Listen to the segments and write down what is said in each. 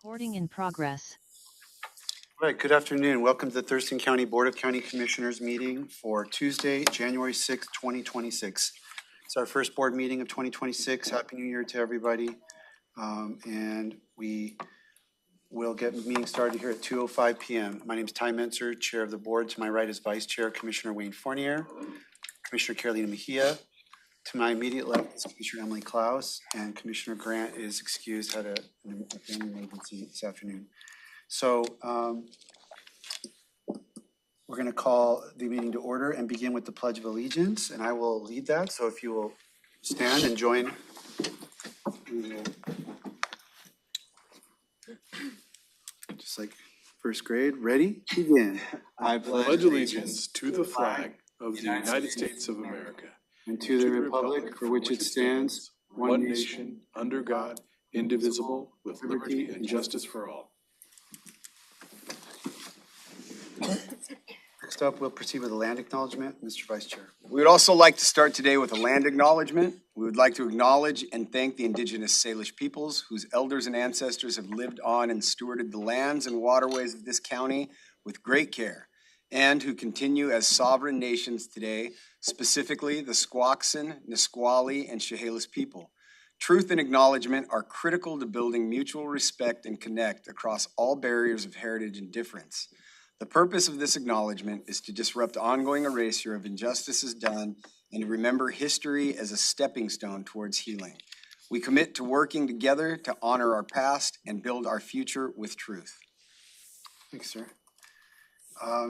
Recording in progress. All right, good afternoon. Welcome to the Thurston County Board of County Commissioners meeting for Tuesday, January 6th, 2026. It's our first board meeting of 2026. Happy New Year to everybody. And we will get the meeting started here at 2:05 p.m. My name is Ty Mentzer, Chair of the Board. To my right is Vice Chair Commissioner Wayne Fournier, Commissioner Carolina Mejia. To my immediate left is Commissioner Emily Klaus, and Commissioner Grant is excused, had a family emergency this afternoon. So we're going to call the meeting to order and begin with the Pledge of Allegiance, and I will lead that. So if you will stand and join, we will, just like first grade, ready, begin. I pledge allegiance to the flag of the United States of America and to the republic for which it stands, one nation, under God, indivisible, with liberty and justice for all. Next up, we'll proceed with the land acknowledgement. Mr. Vice Chair. We would also like to start today with a land acknowledgement. We would like to acknowledge and thank the indigenous Salish peoples whose elders and ancestors have lived on and stewarded the lands and waterways of this county with great care, and who continue as sovereign nations today, specifically the Squaxin, Nisqually, and Chehalis people. Truth and acknowledgement are critical to building mutual respect and connect across all barriers of heritage and difference. The purpose of this acknowledgement is to disrupt ongoing erasure of injustices done and to remember history as a stepping stone towards healing. We commit to working together to honor our past and build our future with truth. Thanks, sir.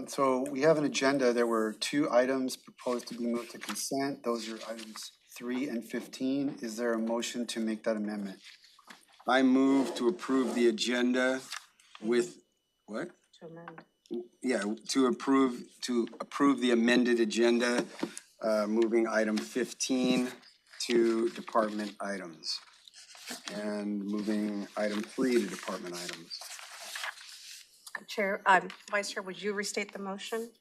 So we have an agenda. There were two items proposed to be moved to consent. Those are items 3 and 15. Is there a motion to make that amendment? I move to approve the agenda with, what? To amend. Yeah, to approve the amended agenda, moving item 15 to department items and moving item 3 to department items. Chair, Vice Chair, would you restate the motion?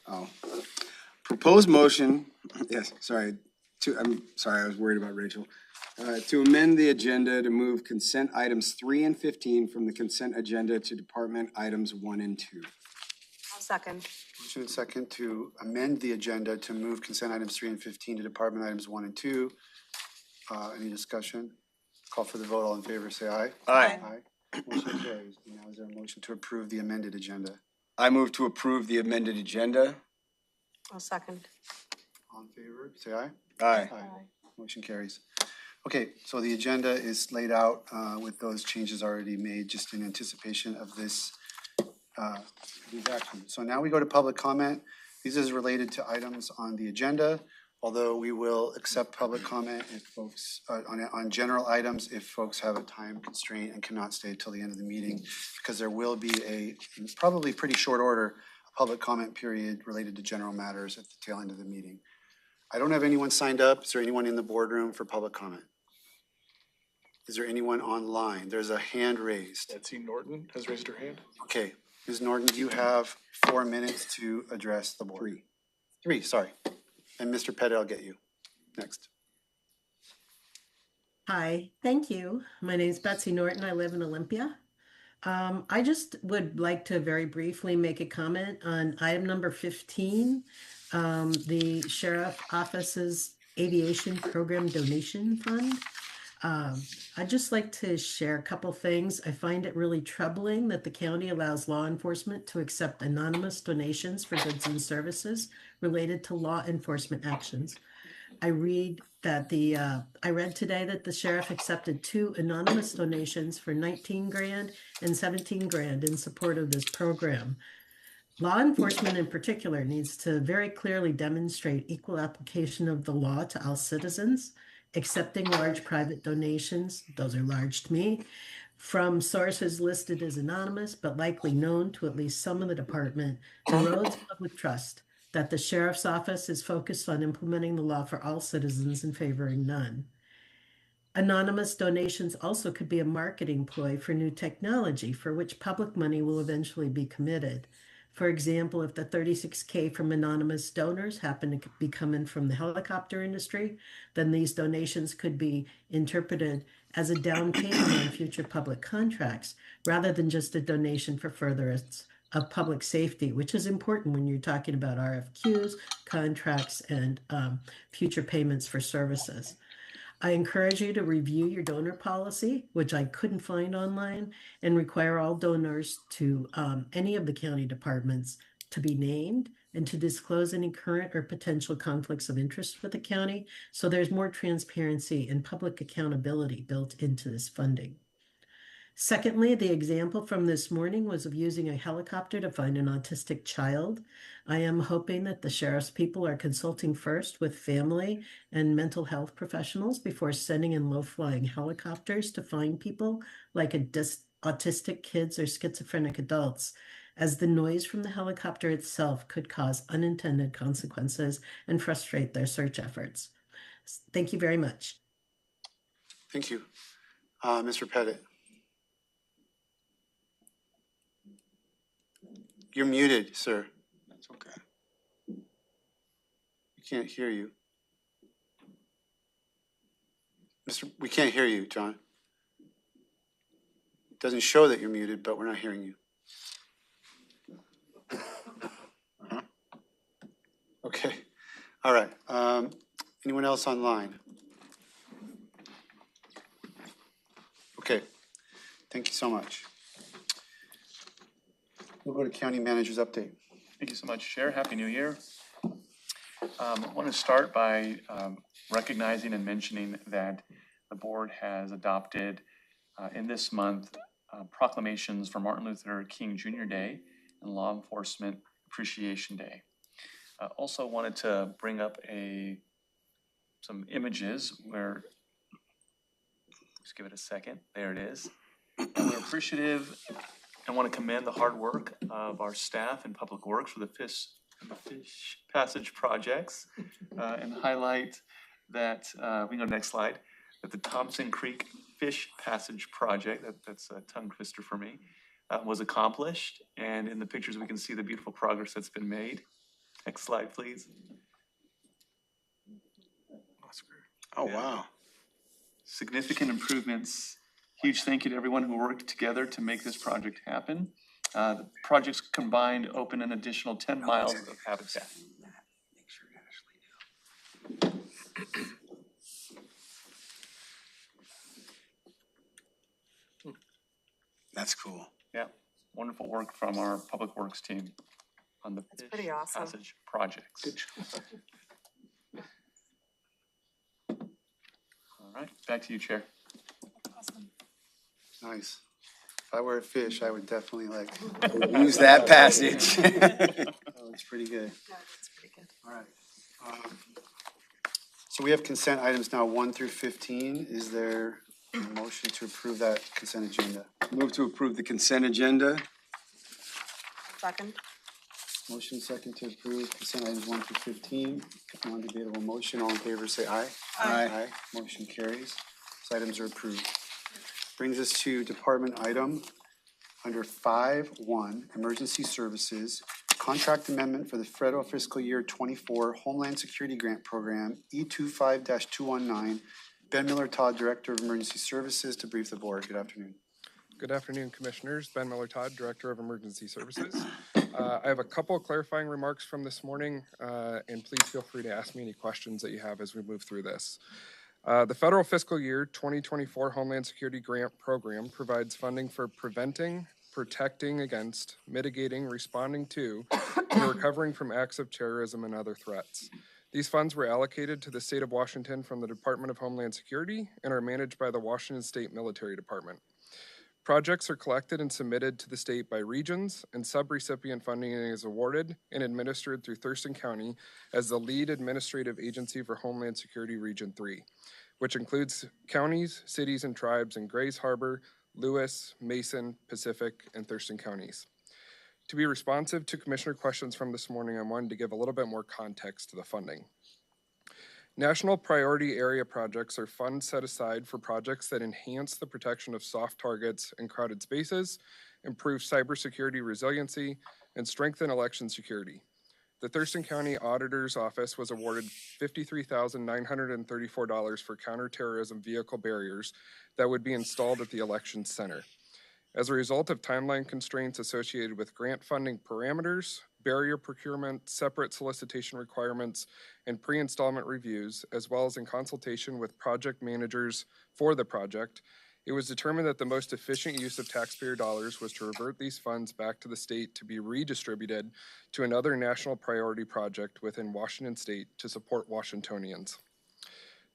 Oh, proposed motion, yes, sorry, I'm sorry, I was worried about Rachel. To amend the agenda to move consent items 3 and 15 from the consent agenda to department items 1 and 2. I'll second. Motion and second to amend the agenda to move consent items 3 and 15 to department items 1 and 2. Any discussion? Call for the vote. All in favor, say aye. Aye. Aye. Motion carries. Now is there a motion to approve the amended agenda? I move to approve the amended agenda. I'll second. All in favor, say aye. Aye. Motion carries. Okay, so the agenda is laid out with those changes already made, just in anticipation of this these actions. So now we go to public comment. This is related to items on the agenda, although we will accept public comment if folks on general items if folks have a time constraint and cannot stay till the end of the meeting, because there will be a probably pretty short order public comment period related to general matters at the tail end of the meeting. I don't have anyone signed up. Is there anyone in the boardroom for public comment? Is there anyone online? There's a hand raised. Betsy Norton has raised her hand. Okay, Ms. Norton, do you have 4 minutes to address the board? Three, sorry. And Mr. Pettit, I'll get you next. Hi, thank you. My name is Betsy Norton. I live in Olympia. I just would like to very briefly make a comment on item number 15, the Sheriff Office's Aviation Program Donation Fund. I'd just like to share a couple things. I find it really troubling that the county allows law enforcement to accept anonymous donations for goods and services related to law enforcement actions. I read today that the sheriff accepted 2 anonymous donations for 19 grand and 17 grand in support of this program. Law enforcement in particular needs to very clearly demonstrate equal application of the law to all citizens. Accepting large private donations, those are large to me, from sources listed as anonymous but likely known to at least some of the department, erodes public trust that the sheriff's office is focused on implementing the law for all citizens and favoring none. Anonymous donations also could be a marketing ploy for new technology for which public money will eventually be committed. For example, if the 36K from anonymous donors happen to be coming from the helicopter industry, then these donations could be interpreted as a down payment on future public contracts rather than just a donation for furtherance of public safety, which is important when you're talking about RFQs, contracts, and future payments for services. I encourage you to review your donor policy, which I couldn't find online, and require all donors to any of the county departments to be named and to disclose any current or potential conflicts of interest with the county. So there's more transparency and public accountability built into this funding. Secondly, the example from this morning was of using a helicopter to find an autistic child. I am hoping that the sheriff's people are consulting first with family and mental health professionals before sending in low-flying helicopters to find people like autistic kids or schizophrenic adults, as the noise from the helicopter itself could cause unintended consequences and frustrate their search efforts. Thank you very much. Thank you. Mr. Pettit. You're muted, sir. That's okay. We can't hear you. We can't hear you, John. It doesn't show that you're muted, but we're not hearing you. Okay. All right. Anyone else online? Okay. Thank you so much. We'll go to County Manager's update. Thank you so much, Chair. Happy New Year. I want to start by recognizing and mentioning that the board has adopted in this month proclamations for Martin Luther King Jr. Day and Law Enforcement Appreciation Day. Also wanted to bring up some images where, just give it a second, there it is. And we're appreciative and want to commend the hard work of our staff in Public Works for the fish passage projects and highlight that, we can go to the next slide, that the Thompson Creek Fish Passage Project, that's a tongue twister for me, was accomplished. And in the pictures, we can see the beautiful progress that's been made. Next slide, please. Oh, wow. Significant improvements. Huge thank you to everyone who worked together to make this project happen. The projects combined open an additional 10 miles of habitat. That's cool. Yeah, wonderful work from our Public Works team on the That's pretty awesome. passage projects. All right, back to you, Chair. Awesome. Nice. If I were a fish, I would definitely Use that passage. Oh, it's pretty good. No, that's pretty good. All right. So we have consent items now 1 through 15. Is there a motion to approve that consent agenda? Move to approve the consent agenda. Second? Motion second to approve consent items 1 through 15. Non-debatable motion. All in favor, say aye. Aye. Motion carries. These items are approved. Brings us to department item under 5.1, Emergency Services, Contract Amendment for the Federal Fiscal Year 24 Homeland Security Grant Program, E25-219. Ben Miller-Todd, Director of Emergency Services, to brief the board. Good afternoon. Good afternoon, Commissioners. Ben Miller-Todd, Director of Emergency Services. I have a couple of clarifying remarks from this morning, and please feel free to ask me any questions that you have as we move through this. The Federal Fiscal Year 2024 Homeland Security Grant Program provides funding for preventing, protecting against, mitigating, responding to, and recovering from acts of terrorism and other threats. These funds were allocated to the state of Washington from the Department of Homeland Security and are managed by the Washington State Military Department. Projects are collected and submitted to the state by regions, and subrecipient funding is awarded and administered through Thurston County as the lead administrative agency for Homeland Security Region 3, which includes counties, cities, and tribes in Grays Harbor, Lewis, Mason, Pacific, and Thurston counties. To be responsive to Commissioner questions from this morning, I wanted to give a little bit more context to the funding. National priority area projects are funds set aside for projects that enhance the protection of soft targets and crowded spaces, improve cybersecurity resiliency, and strengthen election security. The Thurston County Auditor's Office was awarded $53,934 for counterterrorism vehicle barriers that would be installed at the election center. As a result of timeline constraints associated with grant funding parameters, barrier procurement, separate solicitation requirements, and pre-installment reviews, as well as in consultation with project managers for the project, it was determined that the most efficient use of taxpayer dollars was to revert these funds back to the state to be redistributed to another national priority project within Washington State to support Washingtonians.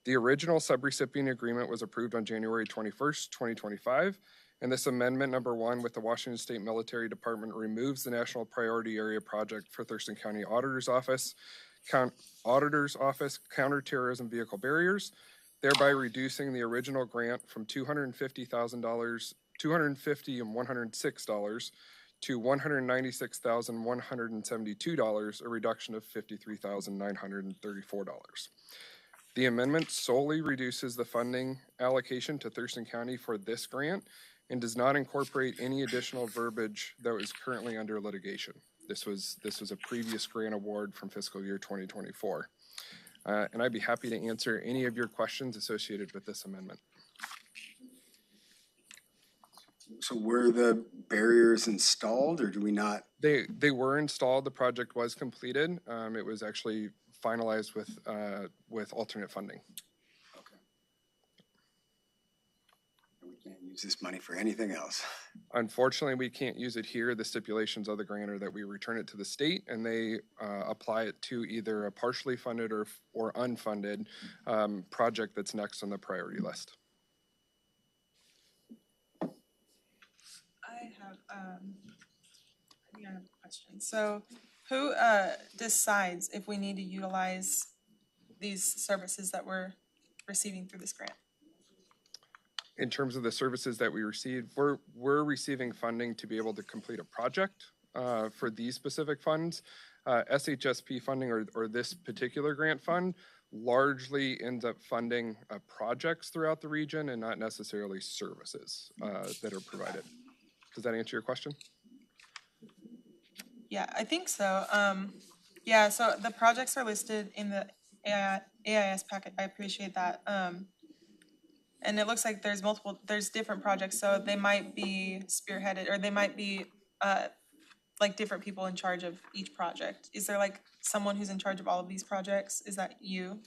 The original subrecipient agreement was approved on January 21st, 2025, and this amendment number 1 with the Washington State Military Department removes the National Priority Area Project for Thurston County Auditor's Office counterterrorism vehicle barriers, thereby reducing the original grant from $250,000, $250 and $106 to $196,172, a reduction of $53,934. The amendment solely reduces the funding allocation to Thurston County for this grant and does not incorporate any additional verbiage that is currently under litigation. This was a previous grant award from fiscal year 2024. And I'd be happy to answer any of your questions associated with this amendment. So were the barriers installed, or do we not? They were installed. The project was completed. It was actually finalized with alternate funding. Okay. We can't use this money for anything else. Unfortunately, we can't use it here. The stipulations of the grant are that we return it to the state and they apply it to either a partially funded or unfunded project that's next on the priority list. I have a question. So who decides if we need to utilize these services that we're receiving through this grant? In terms of the services that we receive, we're receiving funding to be able to complete a project for these specific funds. SHSP funding or this particular grant fund largely ends up funding projects throughout the region and not necessarily services that are provided. Does that answer your question? Yeah, I think so. Yeah, so the projects are listed in the AIS packet. I appreciate that. And it looks like there's different projects, so they might be spearheaded, or they might be like different people in charge of each project. Is there like someone who's in charge of all of these projects? Is that you?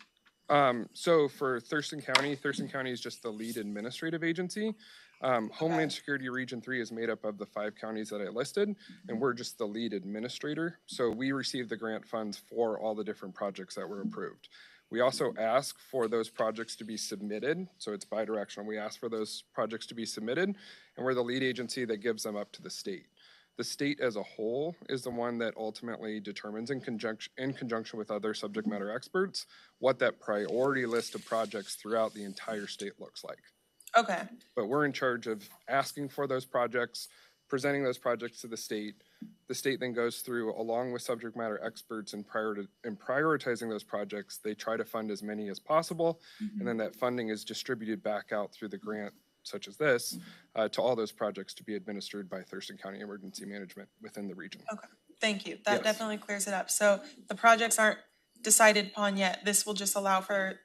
So for Thurston County is just the lead administrative agency. Homeland Security Region 3 is made up of the 5 counties that I listed, and we're just the lead administrator. So we receive the grant funds for all the different projects that were approved. We also ask for those projects to be submitted, so it's bi-directional. We ask for those projects to be submitted, and we're the lead agency that gives them up to the state. The state as a whole is the one that ultimately determines in conjunction with other subject matter experts what that priority list of projects throughout the entire state looks like. Okay. But we're in charge of asking for those projects, presenting those projects to the state. The state then goes through, along with subject matter experts, in prioritizing those projects. They try to fund as many as possible, and then that funding is distributed back out through the grant, such as this, to all those projects to be administered by Thurston County Emergency Management within the region. Okay, thank you. That Yes. definitely clears it up. So the projects aren't decided upon yet. This will just allow for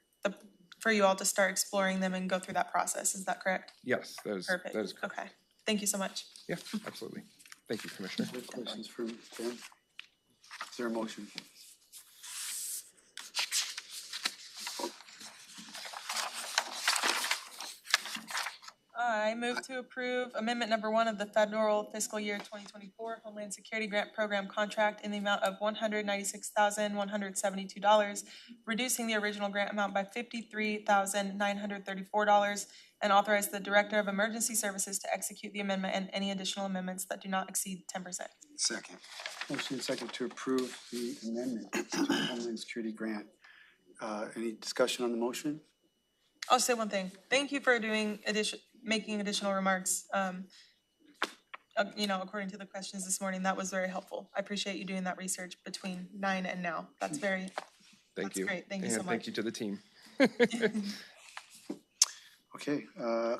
you all to start exploring them and go through that process. Is that correct? Yes, that is Perfect. correct. Okay, thank you so much. Yeah, absolutely. Thank you, Commissioner. Other questions for Ben? Is there a motion? I move to approve amendment number 1 of the federal fiscal year 2024 Homeland Security Grant Program contract in the amount of $196,172, reducing the original grant amount by $53,934, and authorize the Director of Emergency Services to execute the amendment and any additional amendments that do not exceed 10%. Second. Motion and second to approve the amendment to the Homeland Security Grant. Any discussion on the motion? I'll say one thing. Thank you for making additional remarks. According to the questions this morning, that was very helpful. I appreciate you doing that research between 9 and now. That's great. Thank you. Great. Thank you so And much. thank you to the team. Okay,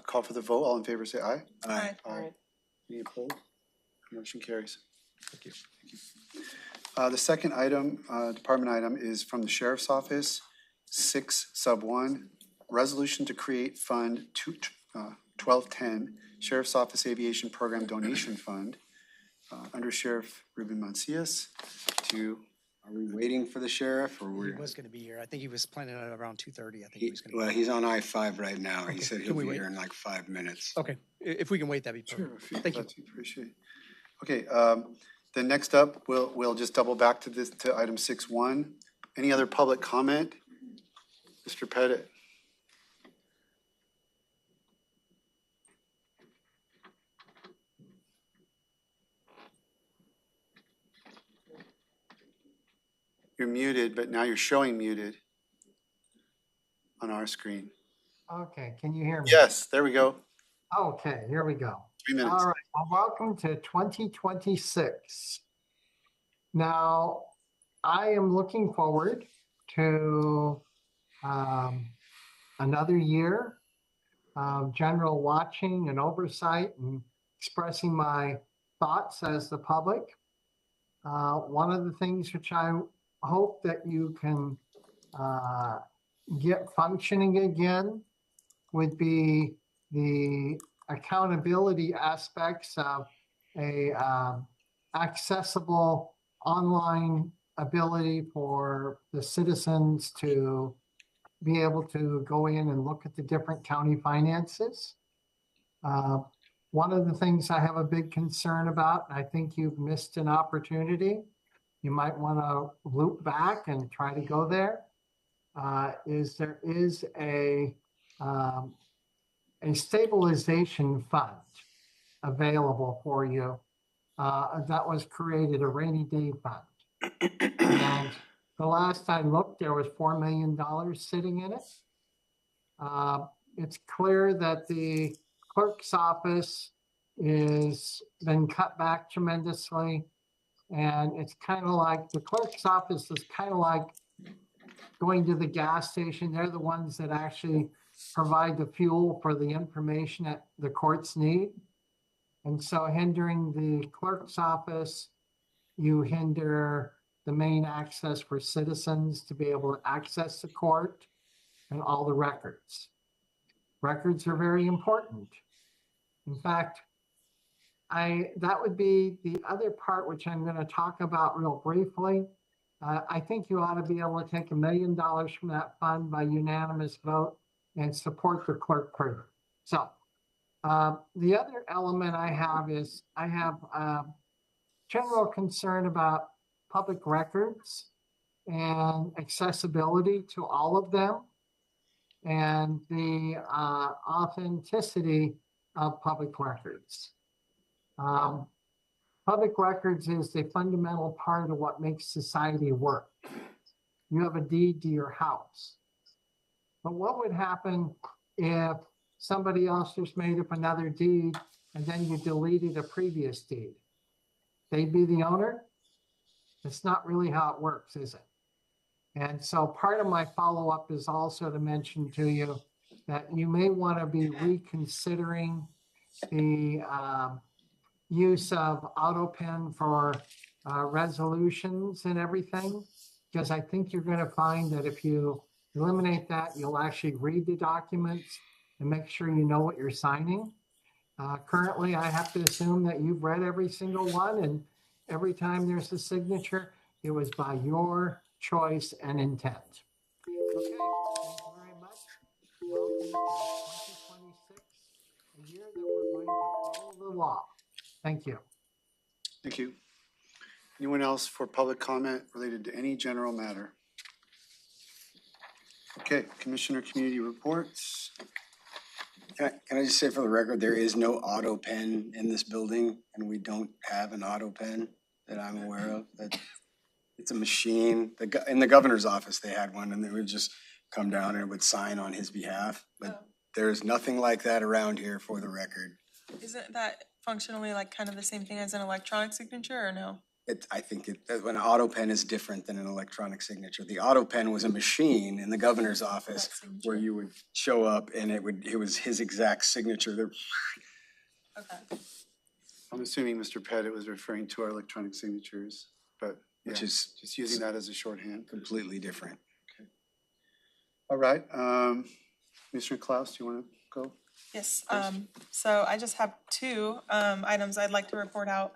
call for the vote. All in favor, say aye. Aye. Aye. Any opposed? Motion carries. Thank you. The second item, department item, is from the Sheriff's Office, 6 sub 1, resolution to create Fund 1210, Sheriff's Office Aviation Program Donation Fund, under Sheriff Ruben Mancias to, Are we waiting for the sheriff or He we're? was gonna be here. I think he was planning on around 2:30. I think he was gonna. Well, he's on I-5 right now. He Okay, said can he'll we be wait? here in like 5 minutes. Okay, if we can wait, that'd be Sure, perfect. if you, Thank you. that's appreciate. Okay, then next up, we'll just double back to this, to item 6.1. Any other public comment? Mr. Pettit? You're muted, but now you're showing muted on our screen. Okay, can you hear me? Yes, there we go. Okay, here we go. 3 minutes. All right, well, welcome to 2026. Now, I am looking forward to another year of general watching and oversight and expressing my thoughts as the public. One of the things which I hope that you can get functioning again would be the accountability aspects of a accessible online ability for the citizens to be able to go in and look at the different county finances. One of the things I have a big concern about, and I think you've missed an opportunity, you might want to loop back and try to go there, is there is a stabilization fund available for you that was created, a rainy day fund. And the last I looked, there was $4 million sitting in it. It's clear that the clerk's office is been cut back tremendously. And it's kind of like, the clerk's office is kind of like going to the gas station. They're the ones that actually provide the fuel for the information that the courts need. And so hindering the clerk's office, you hinder the main access for citizens to be able to access the court and all the records. Records are very important. In fact, that would be the other part which I'm going to talk about real briefly. I think you ought to be able to take $1 million from that fund by unanimous vote and support the clerk further. So the other element I have is I have general concern about public records and accessibility to all of them and the authenticity of public records. Public records is a fundamental part of what makes society work. You have a deed to your house. But what would happen if somebody else just made up another deed and then you deleted a previous deed? They'd be the owner? It's not really how it works, is it? And so part of my follow-up is also to mention to you that you may want to be reconsidering the use of AutoPen for resolutions and everything, because I think you're going to find that if you eliminate that, you'll actually read the documents and make sure you know what you're signing. Currently, I have to assume that you've read every single one, and every time there's a signature, it was by your choice and intent. Okay, thank you very much. Welcome to 2026, a year that we're going to follow the law. Thank you. Thank you. Anyone else for public comment related to any general matter? Okay, Commissioner Community Reports. Can I just say for the record, there is no auto pen in this building, and we don't have an auto pen that I'm aware of. That it's a machine. In the governor's office, they had one, and they would just come down and it would sign on his behalf. But there is nothing like that around here, for the record. Isn't that functionally like kind of the same thing as an electronic signature or no? I think an auto pen is different than an electronic signature. The auto pen was a machine in the governor's office where you would show up and it was his exact signature. Okay. I'm assuming Mr. Pettit was referring to our electronic signatures, but which yeah, is just using that as a shorthand. completely different. All right, Commissioner Klaus, do you want to go? Yes, so I just have two items I'd like to report out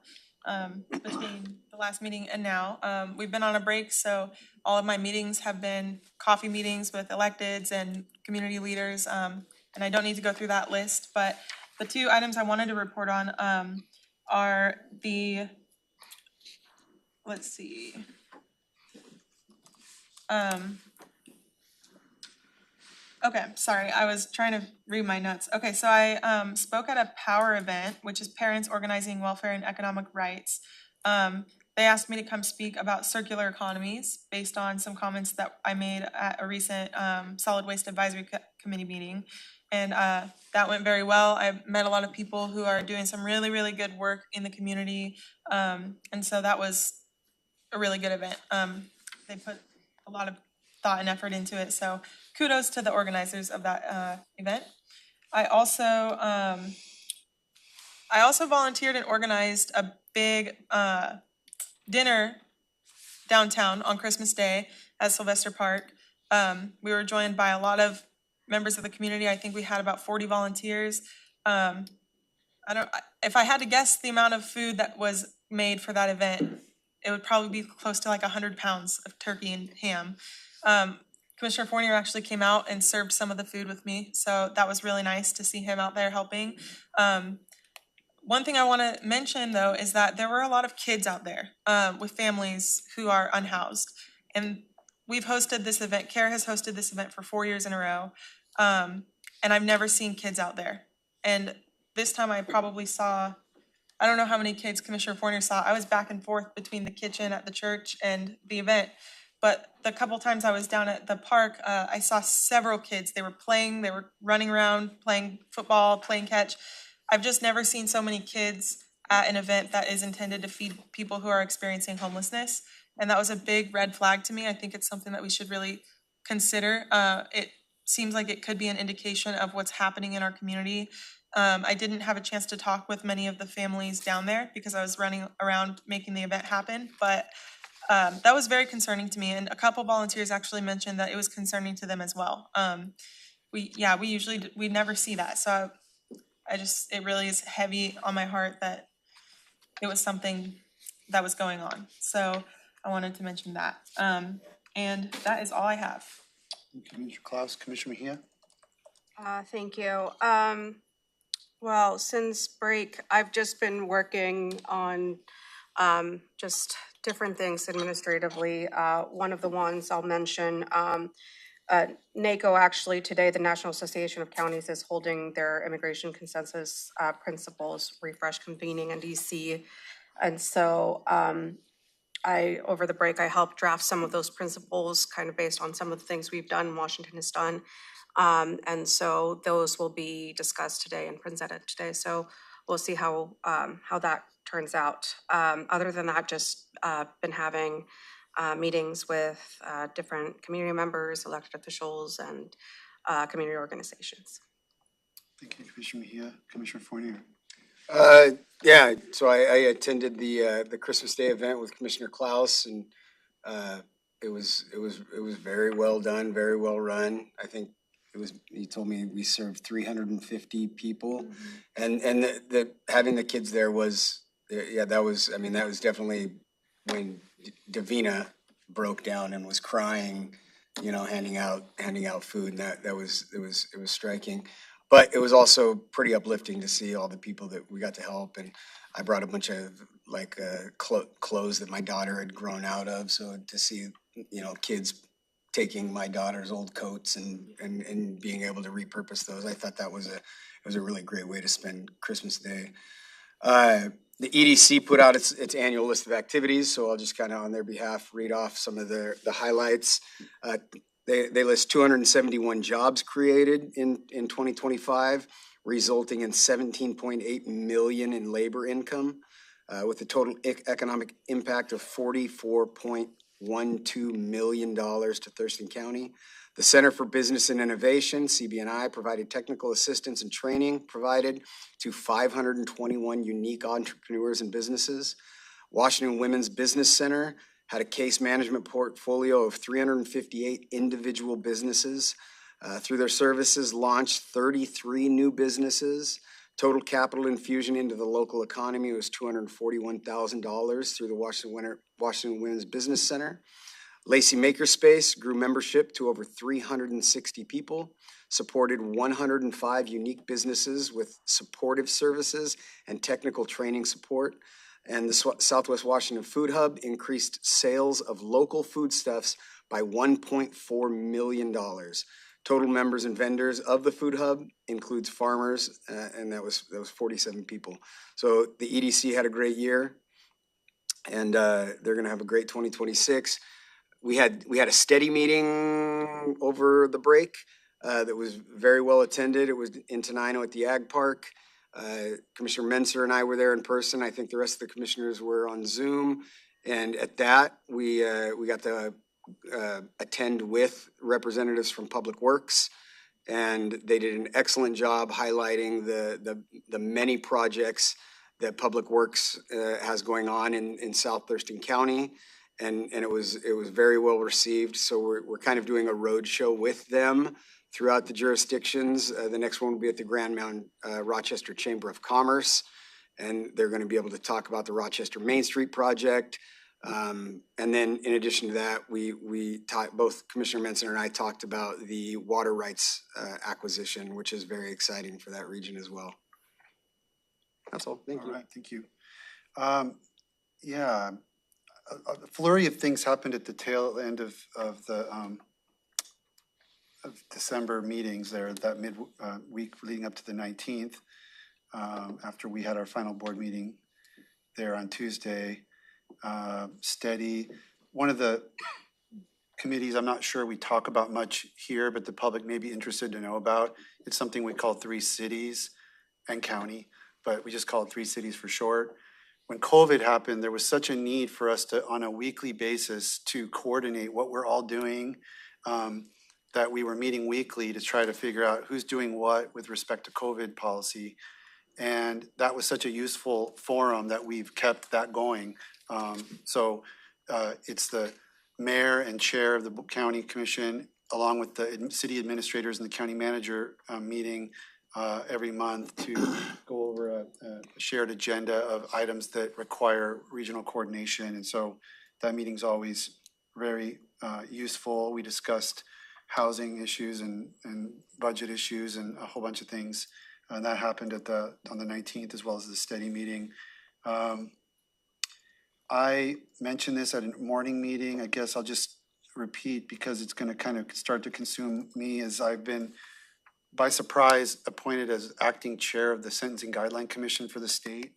between the last meeting and now. We've been on a break, so all of my meetings have been coffee meetings with electeds and community leaders, and I don't need to go through that list, but the two items I wanted to report on are the, let's see. Okay, sorry, I was trying to read my notes. Okay, so I spoke at a POWER event, which is Parents Organizing Welfare and Economic Rights. They asked me to come speak about circular economies based on some comments that I made at a recent Solid Waste Advisory Committee meeting. And that went very well. I met a lot of people who are doing some really, really good work in the community. And so that was a really good event. They put a lot of thought and effort into it. So kudos to the organizers of that event. I also volunteered and organized a big dinner downtown on Christmas Day at Sylvester Park. We were joined by a lot of members of the community. I think we had about 40 volunteers. If I had to guess the amount of food that was made for that event, it would probably be close to like 100 pounds of turkey and ham. Commissioner Fournier actually came out and served some of the food with me, so that was really nice to see him out there helping. One thing I want to mention, though, is that there were a lot of kids out there with families who are unhoused. And we've hosted this event, CARE has hosted this event for 4 years in a row, and I've never seen kids out there. And this time I probably saw, I don't know how many kids Commissioner Fournier saw. I was back and forth between the kitchen at the church and the event. But the couple times I was down at the park, I saw several kids. They were playing, they were running around, playing football, playing catch. I've just never seen so many kids at an event that is intended to feed people who are experiencing homelessness. And that was a big red flag to me. I think it's something that we should really consider. It seems like it could be an indication of what's happening in our community. I didn't have a chance to talk with many of the families down there because I was running around making the event happen, but that was very concerning to me. And a couple volunteers actually mentioned that it was concerning to them as well. We never see that. So it really is heavy on my heart that it was something that was going on. So I wanted to mention that. And that is all I have. Commissioner Klaus, Commissioner Mejia? Thank you. Well, since break, I've just been working on just different things administratively. One of the ones I'll mention, NACO actually today, the National Association of Counties, is holding their immigration consensus principles refresh convening in DC. And so over the break, I helped draft some of those principles kind of based on some of the things we've done, Washington has done. And so those will be discussed today and presented today. So we'll see how that turns out. Other than that, just been having meetings with different community members, elected officials, and community organizations. Thank you, Commissioner Mejia. Commissioner Fournier? Yeah, so I attended the Christmas Day event with Commissioner Klaus, and it was very well done, very well run. I think he told me we served 350 people, and the having the kids there was, that was definitely when Davina broke down and was crying, handing out food, and it was striking. But it was also pretty uplifting to see all the people that we got to help, and I brought a bunch of clothes that my daughter had grown out of, so to see kids taking my daughter's old coats and being able to repurpose those, I thought it was a really great way to spend Christmas Day. The EDC put out its annual list of activities, so I'll just kind of on their behalf read off some of the highlights. They list 271 jobs created in 2025, resulting in 17.8 million in labor income, with a total economic impact of $44.12 million to Thurston County. The Center for Business and Innovation, CB&I, provided technical assistance and training provided to 521 unique entrepreneurs and businesses. Washington Women's Business Center had a case management portfolio of 358 individual businesses. Through their services, launched 33 new businesses. Total capital infusion into the local economy was $241,000 through the Washington Women's Business Center. Lacey Makerspace grew membership to over 360 people, supported 105 unique businesses with supportive services and technical training support. And the Southwest Washington Food Hub increased sales of local foodstuffs by $1.4 million. Total members and vendors of the Food Hub includes farmers, and that was 47 people. So the EDC had a great year, and they're going to have a great 2026. We had a steady meeting over the break that was very well attended. It was in Tenino at the Ag Park. Commissioner Menser and I were there in person. I think the rest of the commissioners were on Zoom. And at that, we got to attend with representatives from Public Works. And they did an excellent job highlighting the many projects that Public Works has going on in South Thurston County. And it was very well received. So we're kind of doing a road show with them throughout the jurisdictions. The next one will be at the Grand Mountain Rochester Chamber of Commerce, and they're going to be able to talk about the Rochester Main Street project. And then in addition to that, we talked, both Commissioner Menson and I talked about the water rights acquisition, which is very exciting for that region as well. That's all. Thank you. All right, thank you. Yeah. A flurry of things happened at the tail end of the of December meetings there, that week leading up to the 19th, after we had our final board meeting there on Tuesday. Steady. One of the committees I'm not sure we talk about much here, but the public may be interested to know about. It's something we call 3 cities and county, but we just call it 3 cities for short. When COVID happened, there was such a need for us to, on a weekly basis, to coordinate what we're all doing, that we were meeting weekly to try to figure out who's doing what with respect to COVID policy. And that was such a useful forum that we've kept that going. So it's the mayor and chair of the county commission, along with the city administrators and the county manager meeting every month to go over a shared agenda of items that require regional coordination. And so that meeting's always very useful. We discussed housing issues and budget issues and a whole bunch of things. And that happened on the 19th, as well as the steady meeting. I mentioned this at a morning meeting. I guess I'll just repeat because it's going to kind of start to consume me, as I've been, by surprise, appointed as acting chair of the Sentencing Guideline Commission for the state.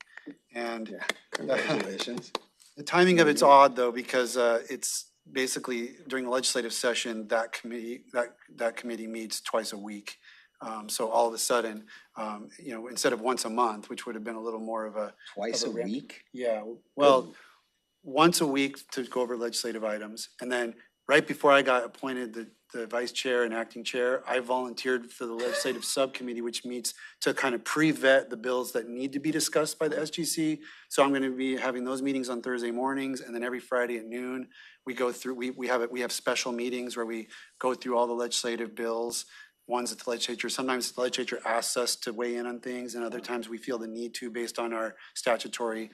And Yeah, congratulations. the timing of it's odd, though, because it's basically during the legislative session, that committee meets twice a week. So all of a sudden, instead of once a month, which would have been a little more of a Twice a week? Yeah, well, once a week to go over legislative items. And then right before I got appointed the vice chair and acting chair, I volunteered for the legislative subcommittee, which meets to kind of pre-vet the bills that need to be discussed by the SGC. So I'm going to be having those meetings on Thursday mornings, and then every Friday at noon, we go through, we have special meetings where we go through all the legislative bills. Ones that the legislature, sometimes the legislature asks us to weigh in on things, and other times we feel the need to based on our statutory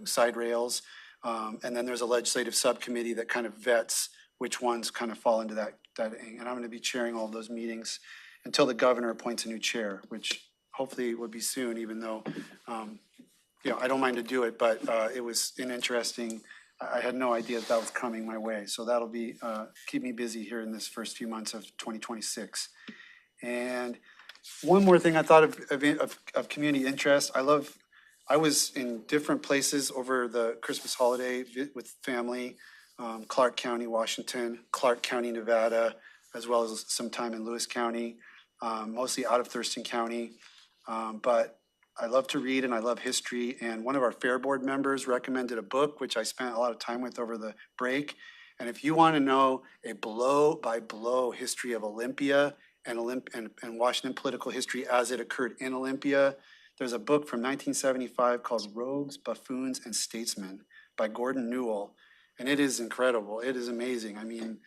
side rails. And then there's a legislative subcommittee that kind of vets which ones kind of fall into that. And I'm going to be chairing all of those meetings until the governor appoints a new chair, which hopefully would be soon, even though, I don't mind to do it, but it was an interesting, I had no idea that was coming my way. So that'll be, keep me busy here in this first few months of 2026. And one more thing I thought of community interest. I was in different places over the Christmas holiday with family, Clark County, Washington, Clark County, Nevada, as well as some time in Lewis County, mostly out of Thurston County. But I love to read and I love history. And one of our Fair Board members recommended a book, which I spent a lot of time with over the break. And if you want to know a blow-by-blow history of Olympia and Washington political history as it occurred in Olympia, there's a book from 1975 called Rogues, Buffoons, and Statesmen by Gordon Newell. And it is incredible. It is amazing. I mean,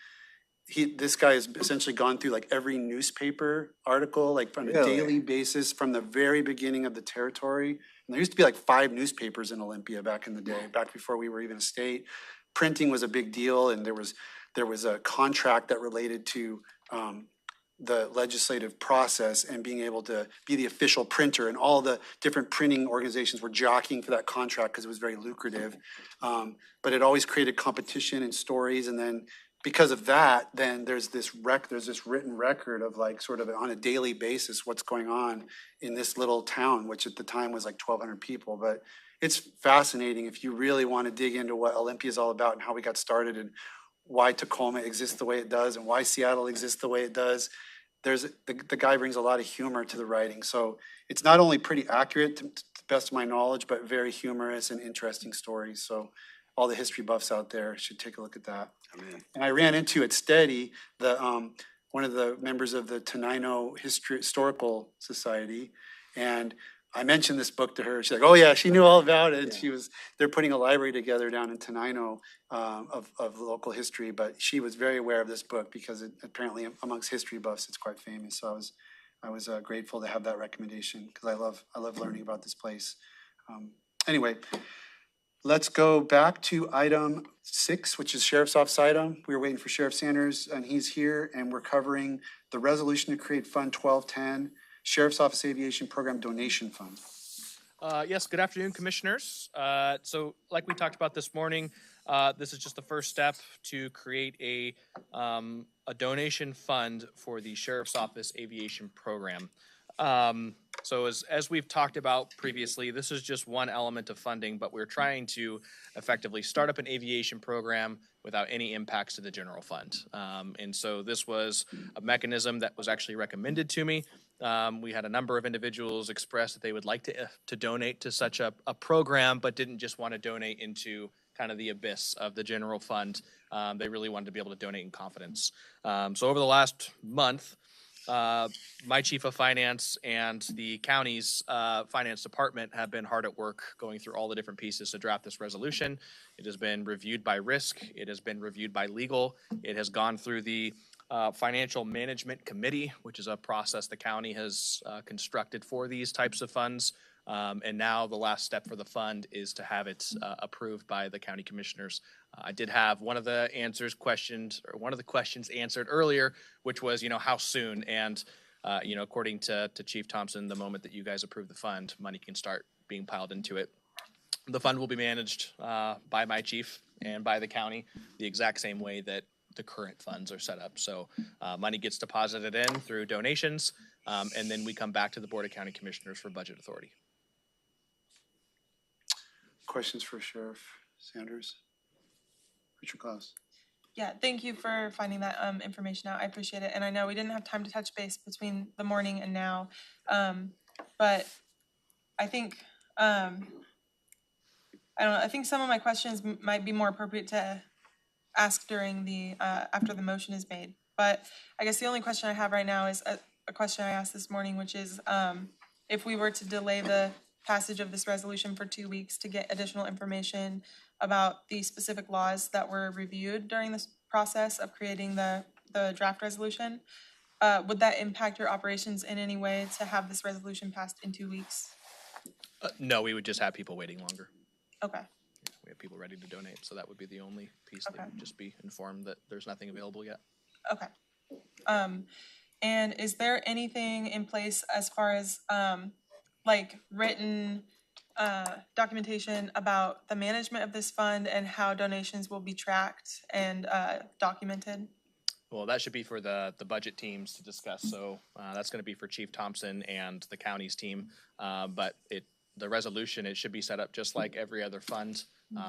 this guy has essentially gone through like every newspaper article, like on a Really? daily basis from the very beginning of the territory. And there used to be like 5 newspapers in Olympia back in the day, back before we were even a state. Printing was a big deal, and there was a contract that related to the legislative process and being able to be the official printer, and all the different printing organizations were jockeying for that contract because it was very lucrative. But it always created competition and stories, and then because of that, then there's this written record of like sort of on a daily basis what's going on in this little town, which at the time was like 1,200 people. But it's fascinating if you really want to dig into what Olympia is all about and how we got started and why Tacoma exists the way it does and why Seattle exists the way it does. The guy brings a lot of humor to the writing. So it's not only pretty accurate to the best of my knowledge, but very humorous and interesting stories. So all the history buffs out there should take a look at that. Amen. And I ran into at Steady, one of the members of the Tenino Historical Society, and I mentioned this book to her. She's like, "Oh yeah, she knew all about it." And they're putting a library together down in Tenino of local history, but she was very aware of this book because apparently amongst history buffs, it's quite famous. So I was grateful to have that recommendation because I love learning about this place. Anyway. Let's go back to item 6, which is Sheriff's Office item. We were waiting for Sheriff Sanders, and he's here, and we're covering the resolution to create Fund 1210, Sheriff's Office Aviation Program Donation Fund. Yes, good afternoon, Commissioners. So like we talked about this morning, this is just the first step to create a donation fund for the Sheriff's Office Aviation Program. So as we've talked about previously, this is just one element of funding, but we're trying to effectively start up an aviation program without any impacts to the general fund. And so this was a mechanism that was actually recommended to me. We had a number of individuals express that they would like to donate to such a program, but didn't just want to donate into kind of the abyss of the general fund. They really wanted to be able to donate in confidence. So over the last month, my chief of finance and the county's finance department have been hard at work going through all the different pieces to draft this resolution. It has been reviewed by risk. It has been reviewed by legal. It has gone through the Financial Management Committee, which is a process the county has constructed for these types of funds. And now the last step for the fund is to have it approved by the county commissioners. I did have one of the questions answered earlier, which was, how soon? And, according to Chief Thompson, the moment that you guys approve the fund, money can start being piled into it. The fund will be managed by my chief and by the county the exact same way that the current funds are set up. So money gets deposited in through donations, and then we come back to the Board of County Commissioners for budget authority. Questions for Sheriff Sanders? Richard Klaus. Yeah, thank you for finding that information out. I appreciate it. And I know we didn't have time to touch base between the morning and now, but I think, I don't know, I think some of my questions might be more appropriate to ask during the, after the motion is made. But I guess the only question I have right now is a question I asked this morning, which is if we were to delay the passage of this resolution for 2 weeks to get additional information about the specific laws that were reviewed during this process of creating the draft resolution, would that impact your operations in any way to have this resolution passed in 2 weeks? No, we would just have people waiting longer. Okay. We have people ready to donate, so that would be the only piece. Okay. They would just be informed that there's nothing available yet. Okay. And is there anything in place as far as like written documentation about the management of this fund and how donations will be tracked and documented? Well, that should be for the budget teams to discuss. So that's going to be for Chief Thompson and the county's team. But the resolution, it should be set up just like every other fund.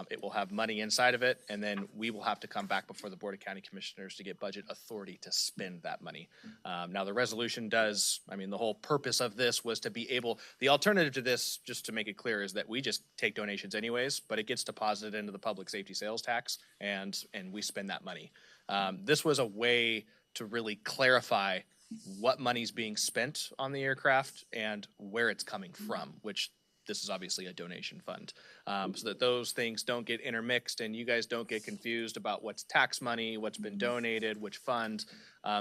It will have money inside of it, and then we will have to come back before the Board of County Commissioners to get budget authority to spend that money. Now, the resolution does, I mean, the whole purpose of this was to be able, the alternative to this, just to make it clear, is that we just take donations anyways, but it gets deposited into the public safety sales tax, and we spend that money. This was a way to really clarify what money's being spent on the aircraft and where it's coming from, which this is obviously a donation fund, so that those things don't get intermixed and you guys don't get confused about what's tax money, what's been donated, which fund.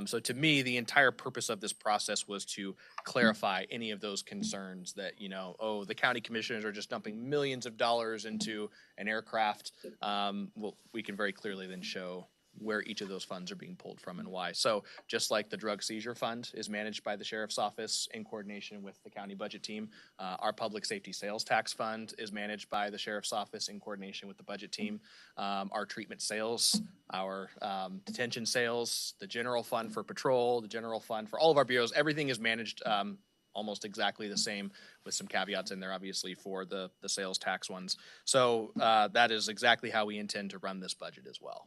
So to me, the entire purpose of this process was to clarify any of those concerns that, you know, oh, the county commissioners are just dumping millions of dollars into an aircraft. Well, we can very clearly then show where each of those funds are being pulled from and why. So just like the drug seizure fund is managed by the sheriff's office in coordination with the county budget team, our public safety sales tax fund is managed by the sheriff's office in coordination with the budget team. Our treatment sales, our detention sales, the general fund for patrol, the general fund for all of our bureaus, everything is managed almost exactly the same, with some caveats in there, obviously, for the sales tax ones. So that is exactly how we intend to run this budget as well.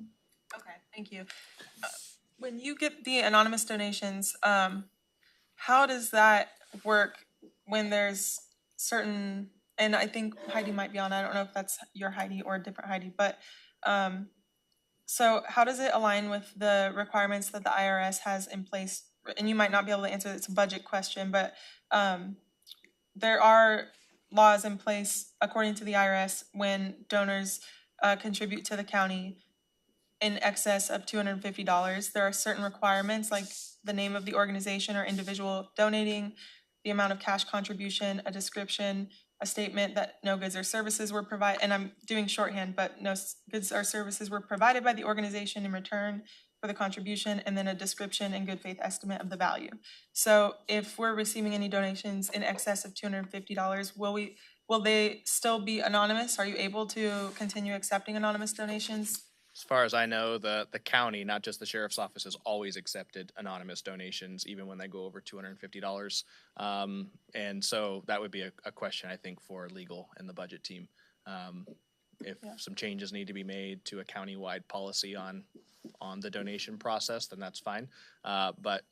Okay, thank you. When you get the anonymous donations, how does that work when there's certain, and I think Heidi might be on, I don't know if that's your Heidi or a different Heidi, but so how does it align with the requirements that the IRS has in place? And you might not be able to answer, it's a budget question, but there are laws in place according to the IRS when donors contribute to the county in excess of $250. There are certain requirements like the name of the organization or individual donating, the amount of cash contribution, a description, a statement that no goods or services were provided, and I'm doing shorthand, but no goods or services were provided by the organization in return for the contribution, and then a description and good faith estimate of the value. So if we're receiving any donations in excess of $250, will they still be anonymous? Are you able to continue accepting anonymous donations? As far as I know, the county, not just the sheriff's office, has always accepted anonymous donations, even when they go over $250. And so that would be a question, I think, for legal and the budget team. If some changes need to be made to a county-wide policy on the donation process, then that's fine. But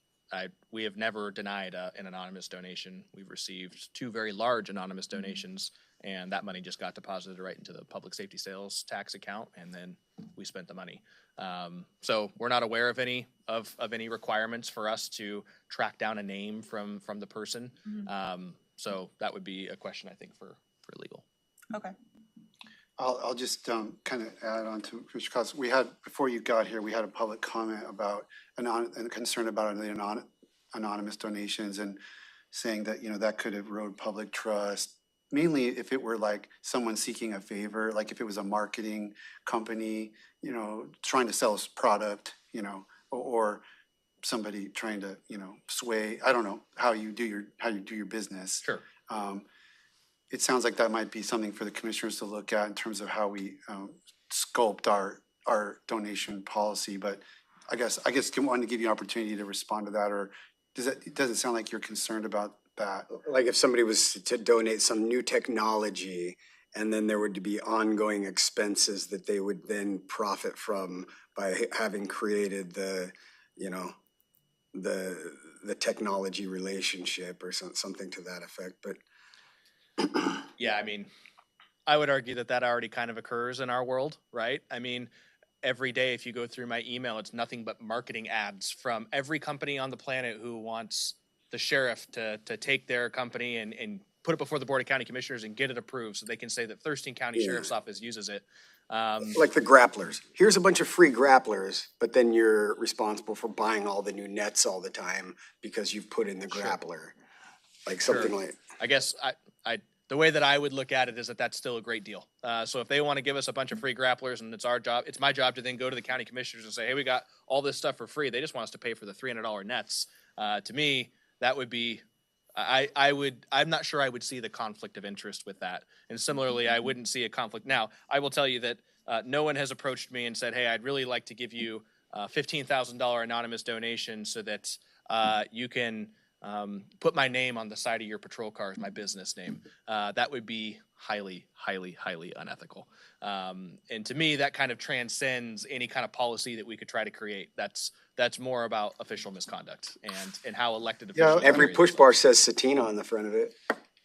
we have never denied an anonymous donation. We've received 2 very large anonymous donations, and that money just got deposited right into the public safety sales tax account, and then we spent the money. So we're not aware of any requirements for us to track down a name from the person. So that would be a question, I think, for legal. Okay. I'll just kind of add on to Commissioner Cost. We had, before you got here, we had a public comment about and concern about the anonymous donations and saying that, you know, that could erode public trust. Mainly if it were like someone seeking a favor, like if it was a marketing company, you know, trying to sell a product, you know, or somebody trying to, you know, sway, I don't know, how you do your business. Sure. It sounds like that might be something for the commissioners to look at in terms of how we sculpt our donation policy. But I guess I wanted to give you an opportunity to respond to that, or it doesn't sound like you're concerned about that. Like if somebody was to donate some new technology and then there would be ongoing expenses that they would then profit from by having created the, you know, the technology relationship or something to that effect. But yeah, I mean, I would argue that already kind of occurs in our world, right? I mean, every day if you go through my email, it's nothing but marketing ads from every company on the planet who wants the sheriff to take their company and put it before the Board of County Commissioners and get it approved so they can say that Thurston County Sheriff's Office uses it. Like the grapplers. Here's a bunch of free grapplers, but then you're responsible for buying all the new nets all the time because you've put in the grappler. Like something like... I guess the way that I would look at it is that that's still a great deal. So if they want to give us a bunch of free grapplers and it's my job to then go to the county commissioners and say, hey, we got all this stuff for free. They just want us to pay for the $300 nets. To me, that would be, I'm not sure I would see the conflict of interest with that. And similarly, I wouldn't see a conflict. Now, I will tell you that no one has approached me and said, hey, I'd really like to give you a $15,000 anonymous donation so that you can put my name on the side of your patrol car as my business name. That would be highly, highly, highly unethical. And to me, that kind of transcends any kind of policy that we could try to create. That's more about official misconduct and how elected officials. Every push bar says Satina on the front of it.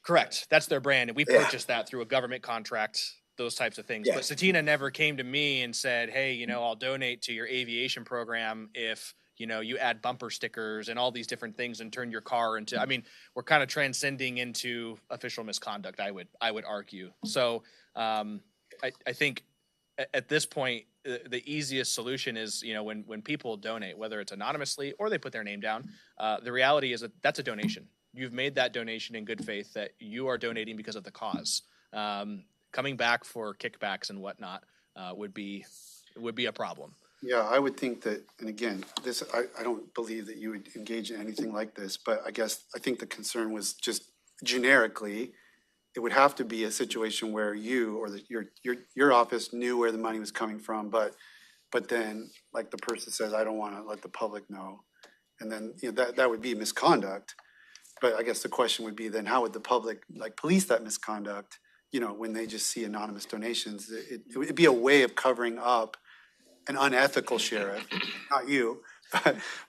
Correct. That's their brand, and we purchased that through a government contract. Those types of things. Yeah. But Satina never came to me and said, "Hey, I'll donate to your aviation program if." You add bumper stickers and all these different things and turn your car into, I mean, we're kind of transcending into official misconduct, I would argue. So I think at this point, the easiest solution is, when people donate, whether it's anonymously or they put their name down, the reality is that that's a donation. You've made that donation in good faith that you are donating because of the cause. Coming back for kickbacks and whatnot would be a problem. Yeah, I would think that, and again, I don't believe that you would engage in anything like this, but I think the concern was just generically, it would have to be a situation where you or your office knew where the money was coming from, but then, like the person says, I don't want to let the public know, and then that would be misconduct. But I guess the question would be then, how would the public police that misconduct? When they just see anonymous donations, it would be a way of covering up an unethical sheriff, not you,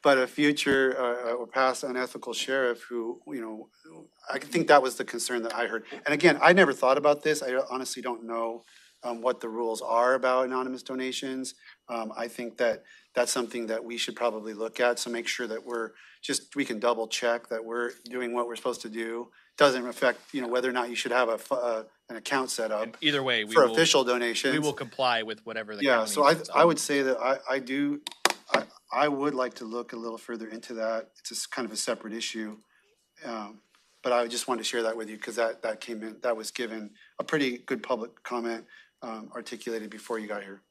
but a future or past unethical sheriff who, I think that was the concern that I heard. And again, I never thought about this. I honestly don't know what the rules are about anonymous donations. I think that that's something that we should probably look at. So make sure that we can double check that we're doing what we're supposed to do. Doesn't affect, whether or not you should have an account set up. And either way, for official donations. We will comply with whatever the Yeah, county so sets I up. would say that I would like to look a little further into that. It's just kind of a separate issue. But I just wanted to share that with you because that came in, that was given a pretty good public comment articulated before you got here.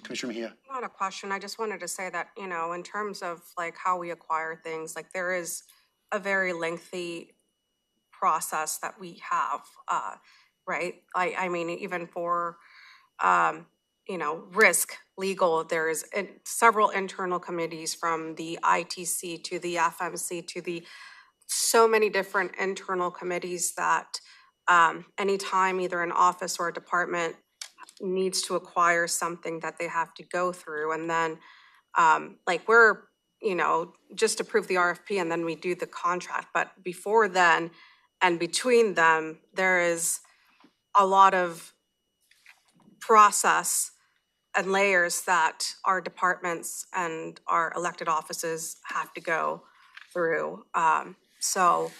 Commissioner Mejia. Not a question. I just wanted to say that, in terms of how we acquire things, there is a very lengthy process that we have, right? I mean, even for, risk, legal, there is several internal committees from the ITC to the FMC to so many different internal committees that anytime either an office or a department needs to acquire something that they have to go through. And then we're, just approve the RFP and then we do the contract. But before then and between them, there is a lot of process and layers that our departments and our elected offices have to go through. So,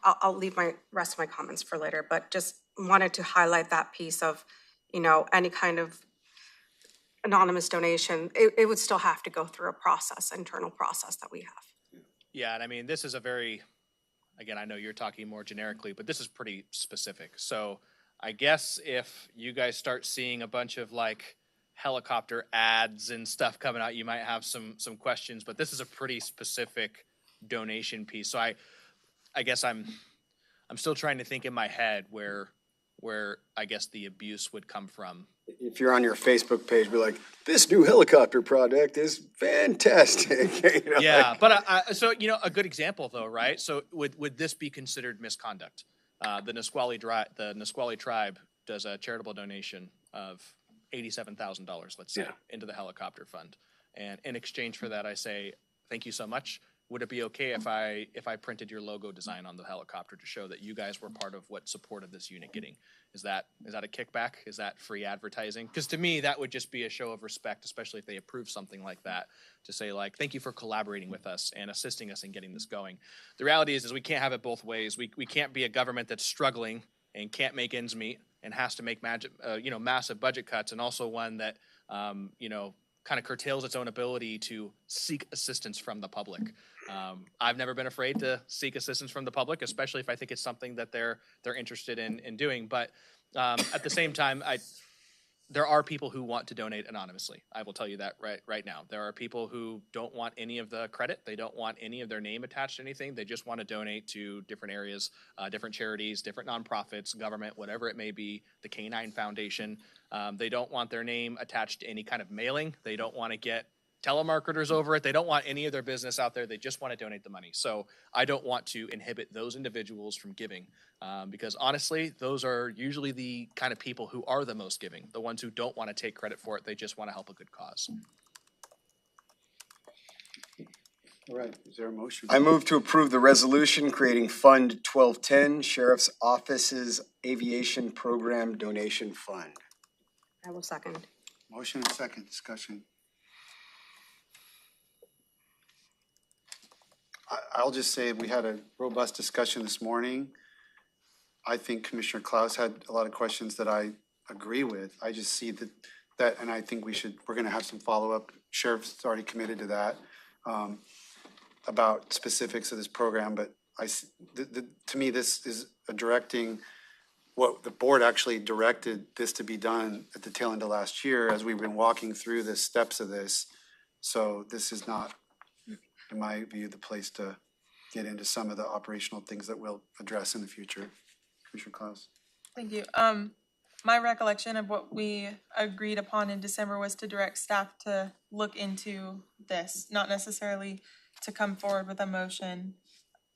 I'll leave my rest of my comments for later, but just wanted to highlight that piece of, any kind of anonymous donation, it would still have to go through a internal process that we have. Yeah, and I mean, this is again, I know you're talking more generically, but this is pretty specific. So I guess if you guys start seeing a bunch of helicopter ads and stuff coming out, you might have some questions, but this is a pretty specific donation piece. So I guess I'm still trying to think in my head where I guess the abuse would come from. If you're on your Facebook page, be like, this new helicopter product is fantastic. Yeah, but so a good example though, right? So would this be considered misconduct? The Nisqually tribe does a charitable donation of $87,000, let's say, into the helicopter fund, and in exchange for that, I say, thank you so much. Would it be okay if I printed your logo design on the helicopter to show that you guys were part of what supported this unit getting? Is that a kickback? Is that free advertising? Because to me, that would just be a show of respect, especially if they approve something like that, to say thank you for collaborating with us and assisting us in getting this going. The reality is we can't have it both ways. We can't be a government that's struggling and can't make ends meet and has to make massive budget cuts, and also one that kind of curtails its own ability to seek assistance from the public. I've never been afraid to seek assistance from the public, especially if I think it's something that they're interested in doing. But at the same time, there are people who want to donate anonymously. I will tell you that right now. There are people who don't want any of the credit. They don't want any of their name attached to anything. They just want to donate to different areas, different charities, different nonprofits, government, whatever it may be, the Canine Foundation. They don't want their name attached to any kind of mailing. They don't want to get telemarketers over it. They don't want any of their business out there. They just want to donate the money. So I don't want to inhibit those individuals from giving because honestly, those are usually the kind of people who are the most giving, the ones who don't want to take credit for it. They just want to help a good cause. All right, is there a motion? I move to approve the resolution creating Fund 1210, Sheriff's Office's Aviation Program Donation Fund. I will second. Motion and second, discussion. I'll just say we had a robust discussion this morning. I think Commissioner Klaus had a lot of questions that I agree with. I just see that, and I think we're gonna have some follow-up. Sheriff's already committed to that, about specifics of this program, but to me, this is a directing what the board actually directed this to be done at the tail end of last year as we've been walking through the steps of this. So this is not, in my view, the place to get into some of the operational things that we'll address in the future. Commissioner Klaus. Thank you. My recollection of what we agreed upon in December was to direct staff to look into this, not necessarily to come forward with a motion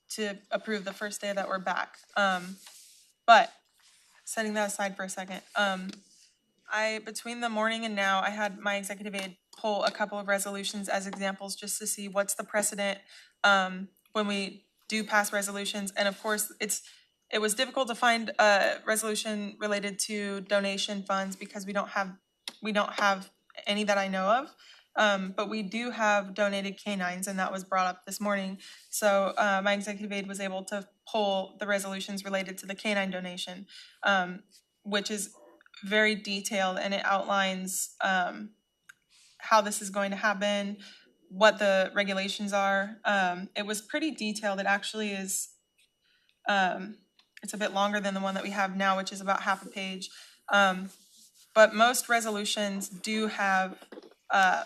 to approve the first day that we're back. But setting that aside for a second, between the morning and now, I had my executive aide pull a couple of resolutions as examples just to see what's the precedent when we do pass resolutions. And of course, it was difficult to find a resolution related to donation funds because we don't have any that I know of. But we do have donated canines, and that was brought up this morning. So my executive aide was able to pull the resolutions related to the canine donation, which is very detailed, and it outlines how this is going to happen, what the regulations are. It was pretty detailed. It actually is, it's a bit longer than the one that we have now, which is about half a page. But most resolutions do have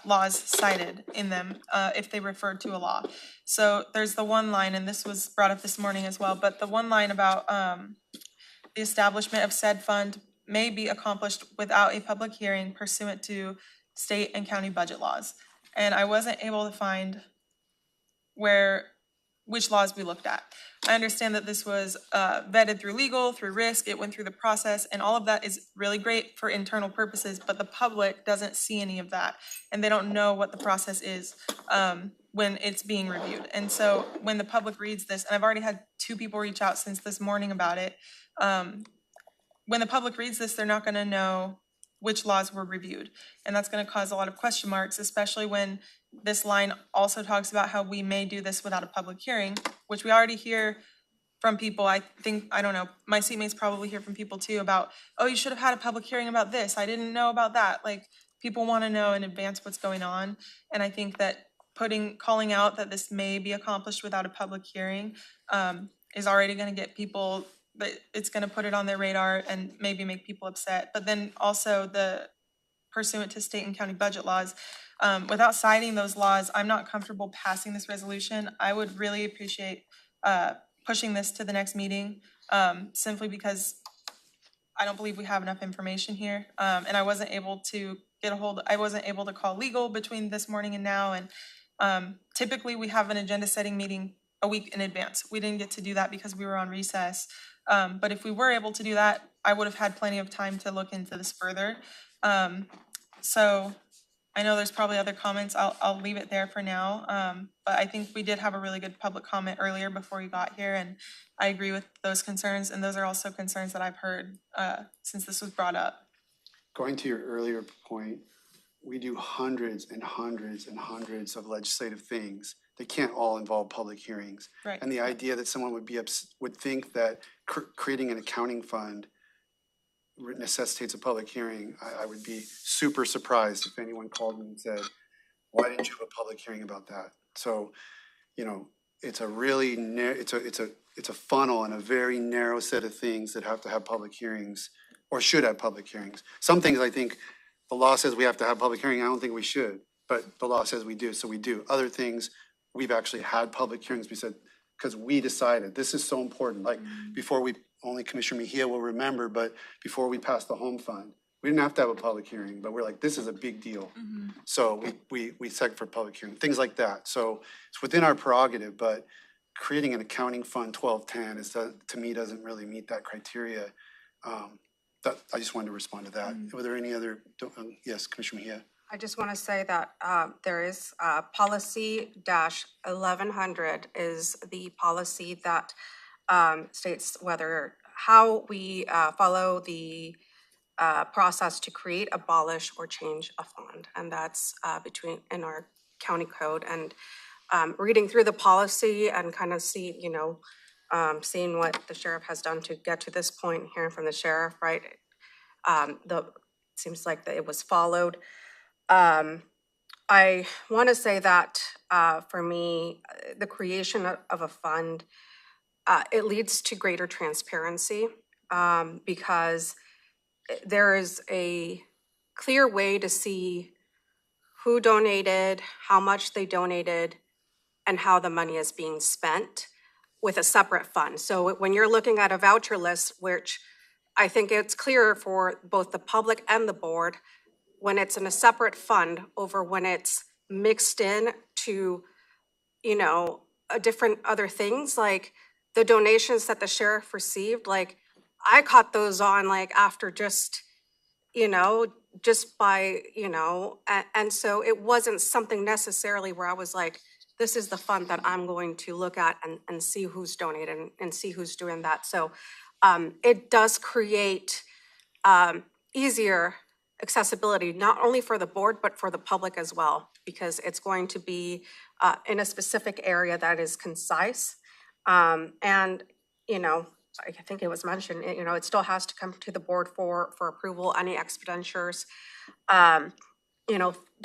laws cited in them if they refer to a law. So there's the one line, and this was brought up this morning as well, but the one line about the establishment of said fund may be accomplished without a public hearing pursuant to state and county budget laws. And I wasn't able to find which laws we looked at. I understand that this was vetted through legal, through risk, it went through the process, and all of that is really great for internal purposes, but the public doesn't see any of that, and they don't know what the process is when it's being reviewed. And so when the public reads this, and I've already had 2 people reach out since this morning about it, when the public reads this, they're not gonna know which laws were reviewed. And that's gonna cause a lot of question marks, especially when this line also talks about how we may do this without a public hearing, which we already hear from people. I don't know, my seatmates probably hear from people too about, oh, you should have had a public hearing about this. I didn't know about that. Like, people wanna know in advance what's going on. And I think that calling out that this may be accomplished without a public hearing is already gonna get people, it's gonna put it on their radar and maybe make people upset. But then also the pursuant to state and county budget laws, without citing those laws, I'm not comfortable passing this resolution. I would really appreciate pushing this to the next meeting, simply because I don't believe we have enough information here. And I wasn't able to I wasn't able to call legal between this morning and now. And typically we have an agenda setting meeting a week in advance. We didn't get to do that because we were on recess. But if we were able to do that, I would have had plenty of time to look into this further. So I know there's probably other comments. I'll leave it there for now. But I think we did have a really good public comment earlier before you got here, and I agree with those concerns. And those are also concerns that I've heard since this was brought up. Going to your earlier point, we do hundreds and hundreds and hundreds of legislative things. They can't all involve public hearings. Right. And the idea that someone would think that creating an accounting fund necessitates a public hearing, I would be super surprised if anyone called me and said, why didn't you have a public hearing about that? So, it's a really, it's a funnel and a very narrow set of things that have to have public hearings or should have public hearings. Some things I think the law says we have to have public hearing. I don't think we should, but the law says we do, so we do. Other things, we've actually had public hearings. We said, because we decided this is so important. Like before only Commissioner Mejia will remember, but before we passed the home fund, We didn't have to have a public hearing, but we're like, this is a big deal. So we set for public hearing, things like that. So it's within our prerogative, but creating an accounting fund 1210 is, to me, doesn't really meet that criteria. I just wanted to respond to that. Were there any other, yes, Commissioner Mejia? I just want to say that there is policy dash 1100 is the policy that states how we follow the process to create, abolish, or change a fund. And that's in our county code. And reading through the policy and kind of seeing what the sheriff has done to get to this point, hearing from the sheriff, right? It seems like that it was followed. I want to say that for me, the creation of a fund, it leads to greater transparency because there is a clear way to see who donated, how much they donated, and how the money is being spent with a separate fund. So when you're looking at a voucher list, which I think it's clearer for both the public and the board, when it's in a separate fund over when it's mixed in to, different other things, like the donations that the sheriff received, like I caught those on like after just by, and so it wasn't something necessarily where I was like, this is the fund that I'm going to look at and see who's donating and see who's doing that. So it does create easier accessibility, not only for the board, but for the public as well, because it's going to be in a specific area that is concise. And, I think it was mentioned, it still has to come to the board for approval, any expenditures. The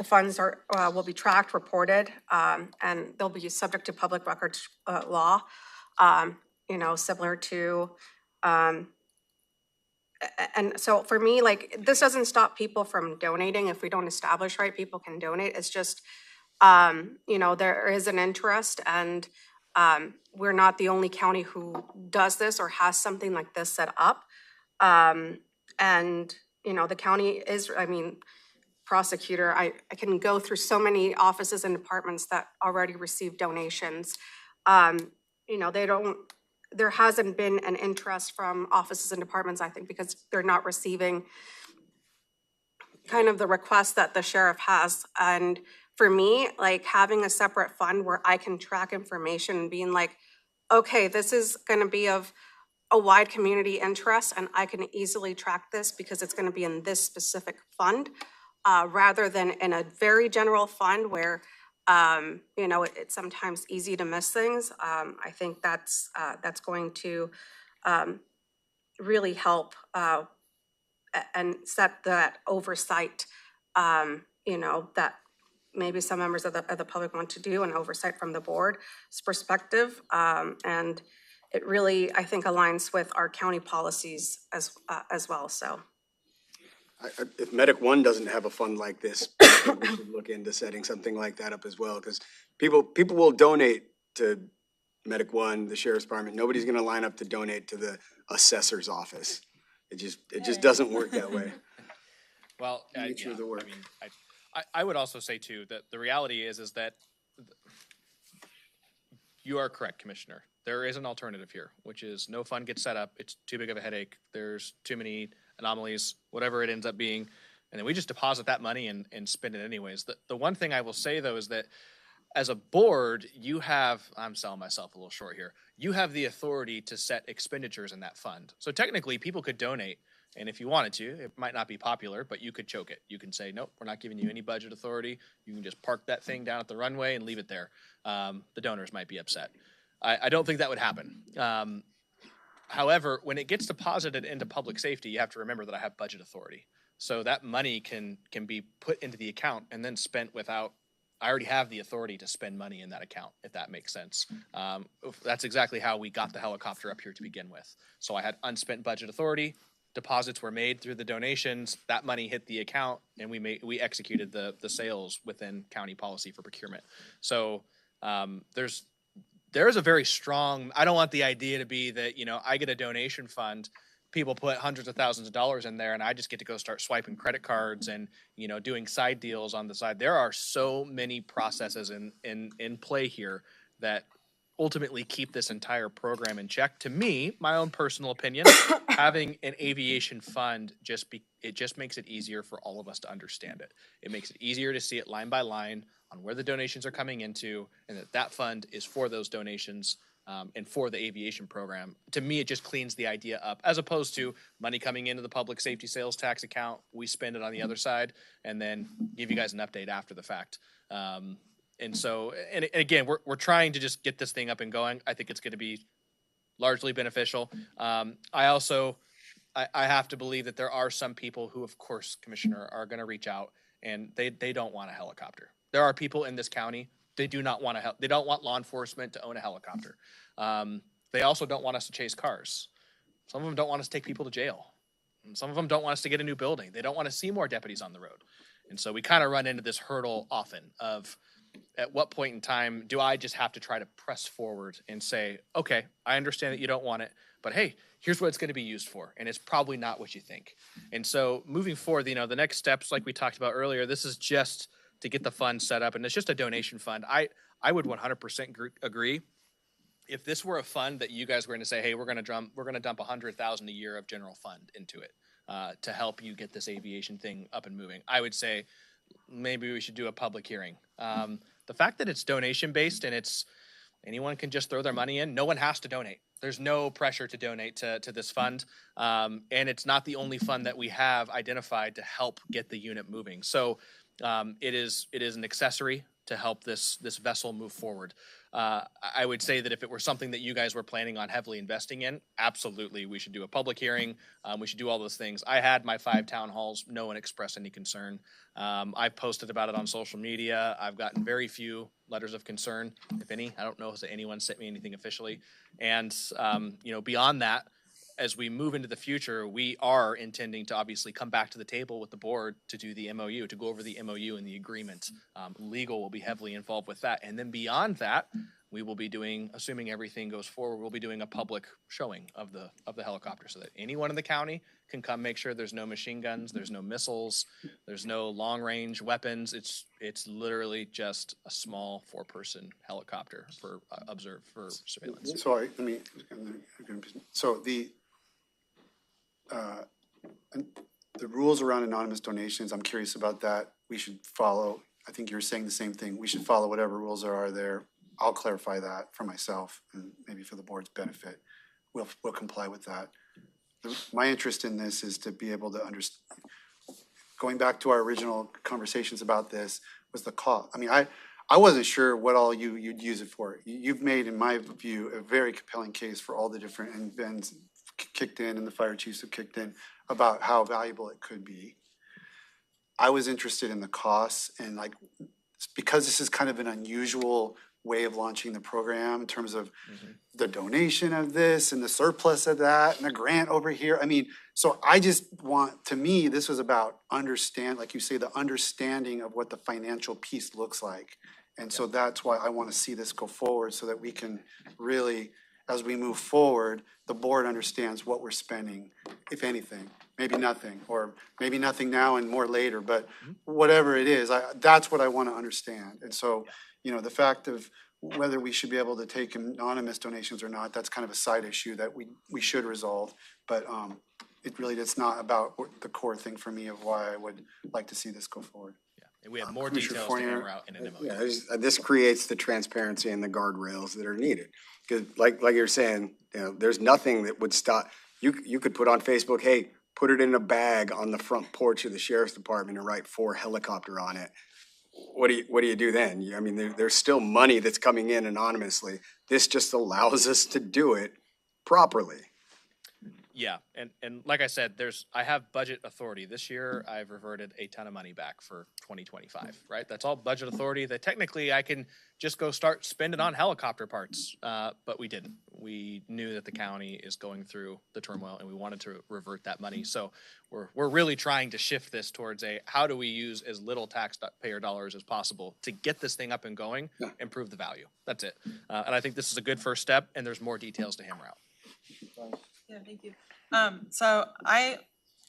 funds will be tracked, reported, and they'll be subject to public records law, similar to, and so for me, like, this doesn't stop people from donating. If we don't establish right, people can donate. It's just, there is an interest, and we're not the only county who does this or has something like this set up. And, the county is, prosecutor, I can go through so many offices and departments that already receive donations. There hasn't been an interest from offices and departments, I think, because they're not receiving kind of the request that the sheriff has. And for me, like having a separate fund where I can track information and being like, okay, this is going to be of a wide community interest and I can easily track this because it's going to be in this specific fund, rather than in a very general fund where it's sometimes easy to miss things. I think that's going to really help and set that oversight, that maybe some members of the public want to do, and oversight from the board's perspective. And it really, I think, aligns with our county policies as well, so. If Medic One doesn't have a fund like this, we should look into setting something like that up as well, because people will donate to Medic One, the sheriff's department. Nobody's gonna line up to donate to the assessor's office. It just doesn't work that way. Well, Nature of the work. I would also say too that the reality is that you are correct, Commissioner. There is an alternative here, which is no fund gets set up. It's too big of a headache. There's too many anomalies, whatever it ends up being. And then we just deposit that money and spend it anyways. The one thing I will say though is that as a board, you have, I'm selling myself a little short here, you have the authority to set expenditures in that fund. So technically people could donate, and if you wanted to, it might not be popular, but you could choke it. You can say, nope, we're not giving you any budget authority. You can just park that thing down at the runway and leave it there. The donors might be upset. I don't think that would happen. However, when it gets deposited into public safety, you have to remember that I have budget authority. So that money can be put into the account and then spent without, I already have the authority to spend money in that account, if that makes sense. That's exactly how we got the helicopter up here to begin with. So I had unspent budget authority, deposits were made through the donations, that money hit the account, and we executed the sales within county policy for procurement. So there is a very strong, I don't want the idea to be that, I get a donation fund people put hundreds of thousands of dollars in there and I just get to go start swiping credit cards and, you know, doing side deals on the side. There are so many processes in play here that ultimately keep this entire program in check. To me, my own personal opinion, having an aviation fund it just makes it easier for all of us to understand it. It makes it easier to see it line by line on where the donations are coming into, and that fund is for those donations and for the aviation program. To me, it just cleans the idea up, as opposed to money coming into the public safety sales tax account. We spend it on the other side and then give you guys an update after the fact. And so, and again, we're trying to just get this thing up and going. I think it's going to be largely beneficial. I have to believe that there are some people who, of course, Commissioner, are going to reach out and they don't want a helicopter. There are people in this county, they do not want they don't want law enforcement to own a helicopter. They also don't want us to chase cars. Some of them don't want us to take people to jail. And some of them don't want us to get a new building. They don't want to see more deputies on the road. And so we kind of run into this hurdle often of, at what point in time do I just have to try to press forward and say, okay, I understand that you don't want it, but hey, here's what it's going to be used for. And it's probably not what you think. And so moving forward, you know, the next steps, like we talked about earlier, this is just to get the fund set up, and it's just a donation fund. I would 100% agree. If this were a fund that you guys were going to say, hey, we're going to dump $100,000 a year of general fund into it to help you get this aviation thing up and moving, I would say maybe we should do a public hearing. The fact that it's donation based and it's anyone can just throw their money in, no one has to donate. There's no pressure to donate to this fund, and it's not the only fund that we have identified to help get the unit moving. So it is an accessory to help this vessel move forward. I would say that if it were something that you guys were planning on heavily investing in, absolutely, we should do a public hearing. We should do all those things. I had my 5 town halls. No one expressed any concern. I've posted about it on social media. I've gotten very few letters of concern, if any. I don't know if anyone sent me anything officially. And, you know, beyond that, as we move into the future, we are intending to obviously come back to the table with the board to do the MOU, to go over the MOU and the agreement. Legal will be heavily involved with that. And then beyond that, we will be doing, assuming everything goes forward, we'll be doing a public showing of the helicopter so that anyone in the county can come make sure there's no machine guns, there's no missiles, there's no long range weapons. It's literally just a small 4-person helicopter for surveillance. So the rules around anonymous donations, I'm curious about that. We should follow, I think you're saying the same thing. We should follow whatever rules there are there. I'll clarify that for myself and maybe for the board's benefit. We'll comply with that. My interest in this is to be able to understand, going back to our original conversations about this, was the cost. I mean, I wasn't sure what all you'd use it for. You've made, in my view, a very compelling case for all the different, and Ben's kicked in and the fire chiefs have kicked in about how valuable it could be. I was interested in the costs, and like, because this is kind of an unusual way of launching the program in terms of the donation of this and the surplus of that and the grant over here. I mean, so I just want, to me, this was about like you say, the understanding of what the financial piece looks like. And so that's why I want to see this go forward, so that we can really, as we move forward, the board understands what we're spending, if anything. Maybe nothing, or maybe nothing now and more later, but whatever it is, that's what I want to understand. And so, you know, the fact of whether we should be able to take anonymous donations or not, that's kind of a side issue that we should resolve. But it's not about the core thing for me of why I would like to see this go forward. Yeah, and we have more details to hammer out in an MOU. Yeah, this creates the transparency and the guardrails that are needed. Because like you're saying, you know, there's nothing that would stop. You could put on Facebook, hey, put it in a bag on the front porch of the sheriff's department and write "for helicopter" on it. What do you do then? I mean, there's still money that's coming in anonymously. This just allows us to do it properly. Yeah, and like I said, I have budget authority. This year, I've reverted a ton of money back for 2025, right? That's all budget authority that technically I can just go start spending on helicopter parts, but we didn't. We knew that the county is going through the turmoil, and we wanted to revert that money. So we're really trying to shift this towards how do we use as little taxpayer dollars as possible to get this thing up and going, improve the value. That's it. And I think this is a good first step, and there's more details to hammer out. Yeah, thank you. So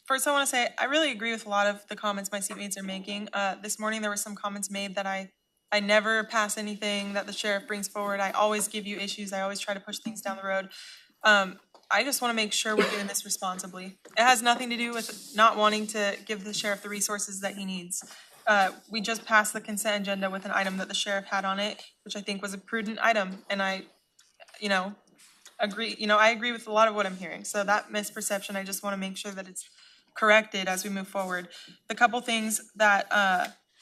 first I want to say, I really agree with a lot of the comments my seatmates are making. This morning, there were some comments made that I never pass anything that the sheriff brings forward. I always give you issues. I always try to push things down the road. I just want to make sure we're doing this responsibly. It has nothing to do with not wanting to give the sheriff the resources that he needs. We just passed the consent agenda with an item that the sheriff had on it, which I think was a prudent item, and I agree with a lot of what I'm hearing. So that misperception, I just want to make sure that it's corrected as we move forward. The couple things that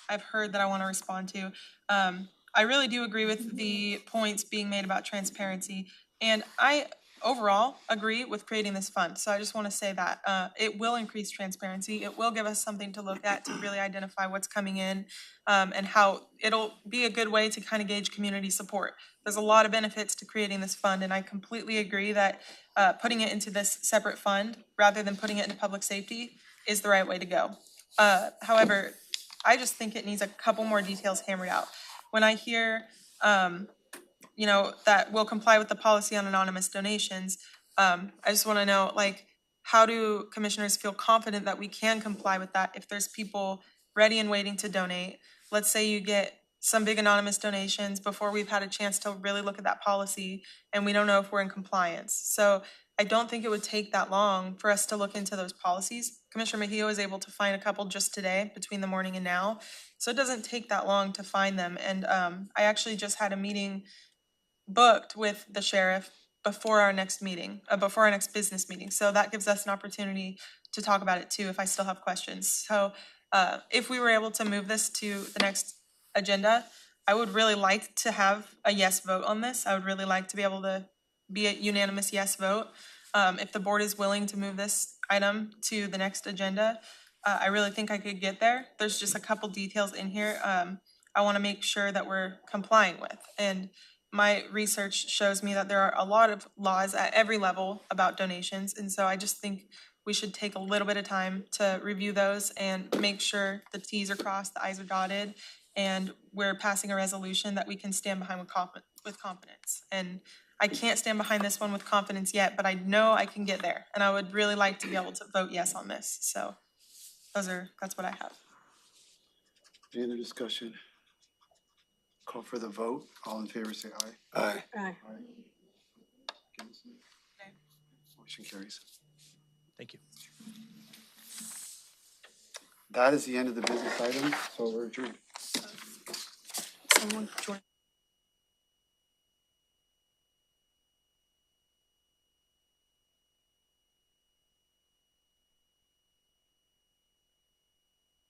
I've heard that I want to respond to. I really do agree with the points being made about transparency, and I overall agree with creating this fund. So I just want to say that it will increase transparency. It will give us something to look at to really identify what's coming in, and how it'll be a good way to kind of gauge community support. There's a lot of benefits to creating this fund, and I completely agree that putting it into this separate fund rather than putting it into public safety is the right way to go. However, I just think it needs a couple more details hammered out. When I hear, that we'll comply with the policy on anonymous donations, I just want to know, like, how do commissioners feel confident that we can comply with that if there's people ready and waiting to donate? Let's say you get some big anonymous donations before we've had a chance to really look at that policy, and we don't know if we're in compliance. So I don't think it would take that long for us to look into those policies. Commissioner Mejia was able to find a couple just today between the morning and now. So it doesn't take that long to find them. And I actually just had a meeting booked with the sheriff before our next meeting, before our next business meeting. So that gives us an opportunity to talk about it too, if I still have questions. So if we were able to move this to the next agenda, I would really like to have a yes vote on this. I would really like to be able to be a unanimous yes vote. If the board is willing to move this item to the next agenda, I really think I could get there. There's just a couple details in here I want to make sure that we're complying with. And my research shows me that there are a lot of laws at every level about donations. And so I just think we should take a little bit of time to review those and make sure the T's are crossed, the I's are dotted, and we're passing a resolution that we can stand behind with confidence. And I can't stand behind this one with confidence yet, but I know I can get there. And I would really like to be able to vote yes on this. So that's what I have. Any other discussion? Call for the vote. All in favor, say aye. Aye. Against? Motion carries. Thank you. That is the end of the business item, so we're adjourned. Someone join.